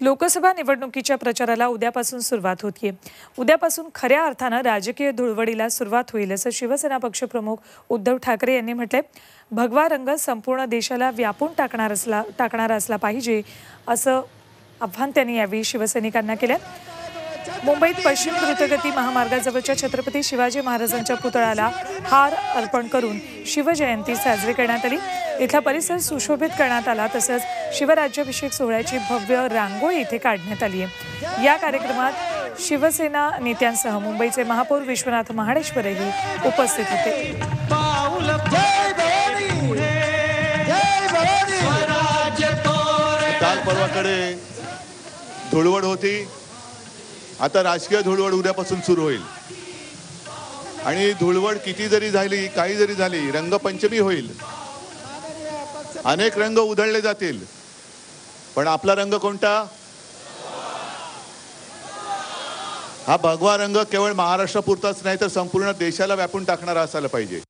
लोकसभा निवडणुकीच्या प्रचाराला उद्यापासून सुरुवात होतीये। उद्यापासून खऱ्या अर्थानं राजकीय धुळवडीला सुरुवात होईल असं शिवसेना पक्षप्रमुख उद्धव ठाकरे यांनी म्हटलंय। भगवा रंग संपूर्ण देशाला व्यापून टाकणारा असला पाहिजे असं आव्हान त्यांनी यावेळी शिवसैनिकांना केलं। मुंबईत पश्चिम द्रुतगती महामार्गाजवळच्या छत्रपती शिवाजी महाराजांच्या पुतळ्याला हार अर्पण करून शिवजयंती साजरी करण्यात आली। इथला परिसर सुशोभित करण्यात आला, तसंच शिवराज्याभिषेक सोहळ्याची भव्य रांगोळी इथे काढण्यात आली आहे। या कार्यक्रमात शिवसेना नेत्यांसह मुंबईचे महापौर विश्वनाथ महाडेश्वरही उपस्थित होते। काल परवाकडे धुळवड होती, आता राजकीय धुळवड उद्यापासून सुरू होईल आणि धुळवड किती जरी झाली, काही जरी झाली, रंगपंचमी होईल। अनेक रंग उधळले जातील, पण आपला रंग कोणता? हा भगवा रंग केवळ महाराष्ट्रापुरताच नाही तर संपूर्ण देशाला व्यापून टाकणारा असायला पाहिजे।